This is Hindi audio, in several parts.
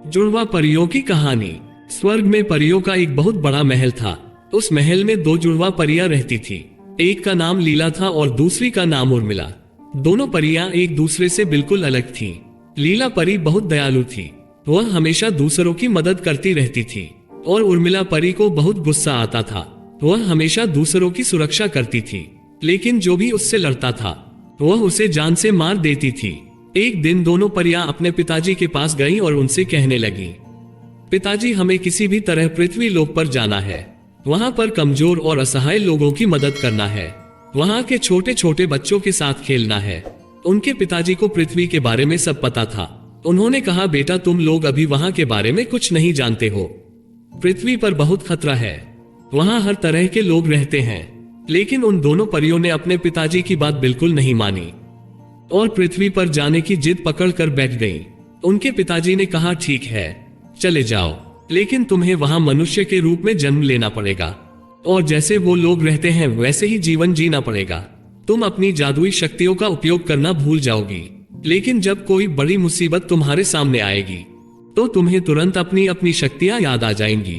जुड़वा परियों की कहानी। स्वर्ग में परियों का एक बहुत बड़ा महल था। उस महल में दो जुड़वा परियां रहती थी। एक का नाम लीला था और दूसरी का नाम उर्मिला। दोनों परियां एक दूसरे से बिल्कुल अलग थीं। लीला परी बहुत दयालु थी, वह हमेशा दूसरों की मदद करती रहती थी। और उर्मिला परी को बहुत गुस्सा आता था, वह हमेशा दूसरों की सुरक्षा करती थी, लेकिन जो भी उससे लड़ता था वह उसे जान से मार देती थी। एक दिन दोनों परियां अपने पिताजी के पास गईं और उनसे कहने लगीं, पिताजी, हमें किसी भी तरह पृथ्वी लोक पर जाना है। वहां पर कमजोर और असहाय लोगों की मदद करना है। वहां के छोटे छोटे बच्चों के साथ खेलना है। उनके पिताजी को पृथ्वी के बारे में सब पता था। उन्होंने कहा, बेटा, तुम लोग अभी वहां के बारे में कुछ नहीं जानते हो। पृथ्वी पर बहुत खतरा है, वहां हर तरह के लोग रहते हैं। लेकिन उन दोनों परियों ने अपने पिताजी की बात बिल्कुल नहीं मानी और पृथ्वी पर जाने की जिद पकड़कर बैठ गईं। उनके पिताजी ने कहा, ठीक है, चले जाओ, लेकिन तुम्हें वहां मनुष्य के रूप में जन्म लेना पड़ेगा और जैसे वो लोग रहते हैं वैसे ही जीवन जीना पड़ेगा। तुम अपनी जादुई शक्तियों का उपयोग करना भूल जाओगी, लेकिन जब कोई बड़ी मुसीबत तुम्हारे सामने आएगी तो तुम्हें तुरंत अपनी अपनी शक्तियां याद आ जाएंगी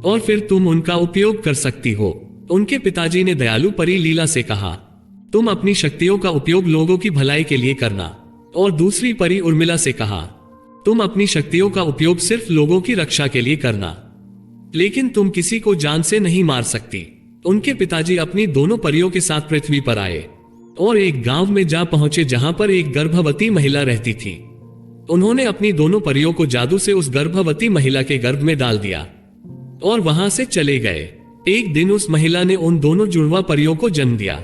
और फिर तुम उनका उपयोग कर सकती हो। उनके पिताजी ने दयालु परी लीला से कहा, तुम अपनी शक्तियों का उपयोग लोगों की भलाई के लिए करना। और दूसरी परी उर्मिला से कहा, तुम अपनी शक्तियों का उपयोग सिर्फ लोगों की रक्षा के लिए करना, लेकिन तुम किसी को जान से नहीं मार सकती। उनके पिताजी अपनी दोनों परियों के साथ पृथ्वी पर आए और एक गांव में जा पहुंचे जहां पर एक गर्भवती महिला रहती थी। उन्होंने अपनी दोनों परियों को जादू से उस गर्भवती महिला के गर्भ में डाल दिया और वहां से चले गए। एक दिन उस महिला ने उन दोनों जुड़वा परियों को जन्म दिया।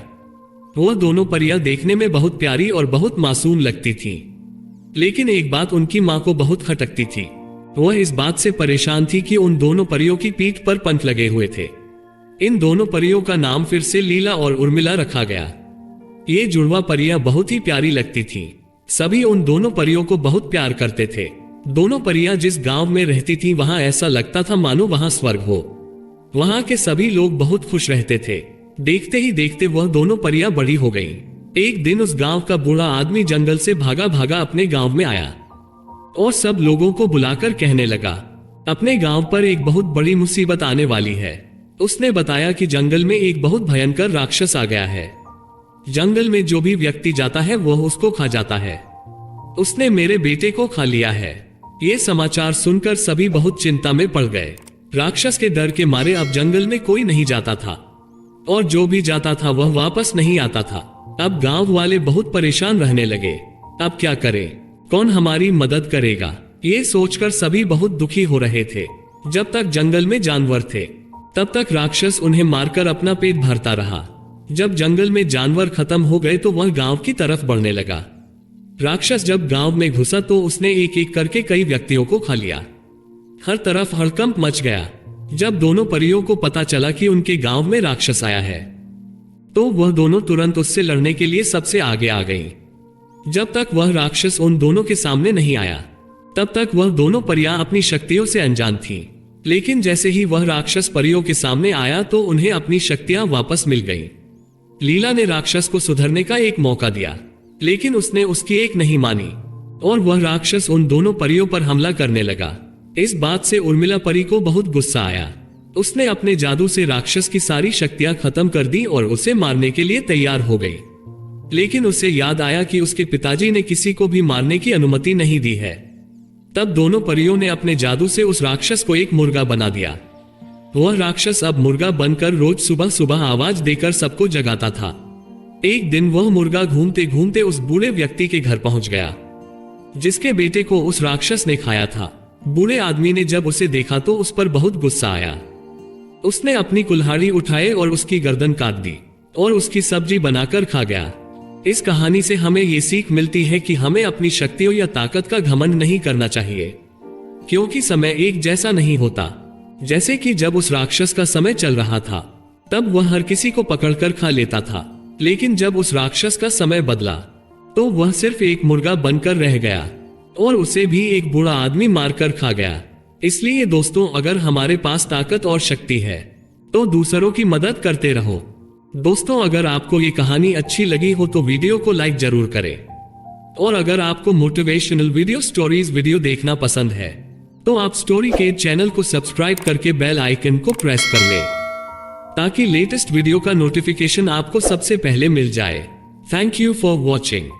वह दोनों परियां देखने में बहुत प्यारी और बहुत मासूम लगती थीं, लेकिन एक बात उनकी मां को बहुत खटकती थी। वह इस बात से परेशान थी कि उन दोनों परियों की पीठ पर पंख लगे हुए थे। इन दोनों परियों का नाम फिर से लीला और उर्मिला रखा गया। ये जुड़वा परियां बहुत ही प्यारी लगती थीं। सभी उन दोनों परियों को बहुत प्यार करते थे। दोनों परियां जिस गांव में रहती थीं वहां ऐसा लगता था मानो वहां स्वर्ग हो। वहां के सभी लोग बहुत खुश रहते थे। देखते ही देखते वह दोनों परियां बड़ी हो गईं। एक दिन उस गांव का बूढ़ा आदमी जंगल से भागा भागा अपने गांव में आया और सब लोगों को बुलाकर कहने लगा, अपने गांव पर एक बहुत बड़ी मुसीबत आने वाली है। उसने बताया कि जंगल में एक बहुत भयंकर राक्षस आ गया है। जंगल में जो भी व्यक्ति जाता है वह उसको खा जाता है। उसने मेरे बेटे को खा लिया है। ये समाचार सुनकर सभी बहुत चिंता में पड़ गए। राक्षस के डर के मारे अब जंगल में कोई नहीं जाता था और जो भी जाता था वह वापस नहीं आता था। अब गांव वाले बहुत परेशान रहने लगे। अब क्या करें, कौन हमारी मदद करेगा? ये सोचकर सभी बहुत दुखी हो रहे थे। जब तक जंगल में जानवर थे तब तक राक्षस उन्हें मारकर अपना पेट भरता रहा। जब जंगल में जानवर खत्म हो गए तो वह गांव की तरफ बढ़ने लगा। राक्षस जब गांव में घुसा तो उसने एक एक करके कई व्यक्तियों को खा लिया। हर तरफ हड़कंप मच गया। जब दोनों परियों को पता चला कि उनके गांव में राक्षस आया है तो वह दोनों तुरंत उससे लड़ने के लिए सबसे आगे आ गईं। जब तक वह राक्षस उन दोनों के सामने नहीं आया तब तक वह दोनों परियां अपनी शक्तियों से अनजान थीं। लेकिन जैसे ही वह राक्षस परियों के सामने आया तो उन्हें अपनी शक्तियां वापस मिल गईं। लीला ने राक्षस को सुधरने का एक मौका दिया, लेकिन उसने उसकी एक नहीं मानी और वह राक्षस उन दोनों परियों पर हमला करने लगा। इस बात से उर्मिला परी को बहुत गुस्सा आया। उसने अपने जादू से राक्षस की सारी शक्तियां खत्म कर दी और उसे मारने के लिए तैयार हो गई। लेकिन उसे याद आया कि उसके पिताजी ने किसी को भी मारने की अनुमति नहीं दी है। तब दोनों परियों ने अपने जादू से उस राक्षस को एक मुर्गा बना दिया। वह राक्षस अब मुर्गा बनकर रोज सुबह सुबह आवाज देकर सबको जगाता था। एक दिन वह मुर्गा घूमते घूमते उस बूढ़े व्यक्ति के घर पहुंच गया जिसके बेटे को उस राक्षस ने खाया था। बूढ़े आदमी ने जब उसे देखा तो उस पर बहुत गुस्सा आया। उसने अपनी कुल्हाड़ी उठाए और उसकी गर्दन काट दी और उसकी सब्जी बनाकर खा गया। इस कहानी से हमें ये सीख मिलती है कि हमें अपनी शक्तियों या ताकत का घमंड नहीं करना चाहिए, क्योंकि समय एक जैसा नहीं होता। जैसे कि जब उस राक्षस का समय चल रहा था तब वह हर किसी को पकड़कर खा लेता था, लेकिन जब उस राक्षस का समय बदला तो वह सिर्फ एक मुर्गा बनकर रह गया और उसे भी एक बूढ़ा आदमी मारकर खा गया। इसलिए दोस्तों, अगर हमारे पास ताकत और शक्ति है तो दूसरों की मदद करते रहो। दोस्तों, अगर आपको ये कहानी अच्छी लगी हो तो वीडियो को लाइक जरूर करें और अगर आपको मोटिवेशनल वीडियो स्टोरीज वीडियो देखना पसंद है तो आप स्टोरी के चैनल को सब्सक्राइब करके बेल आइकन को प्रेस कर लें ताकि लेटेस्ट वीडियो का नोटिफिकेशन आपको सबसे पहले मिल जाए। Thank you for watching.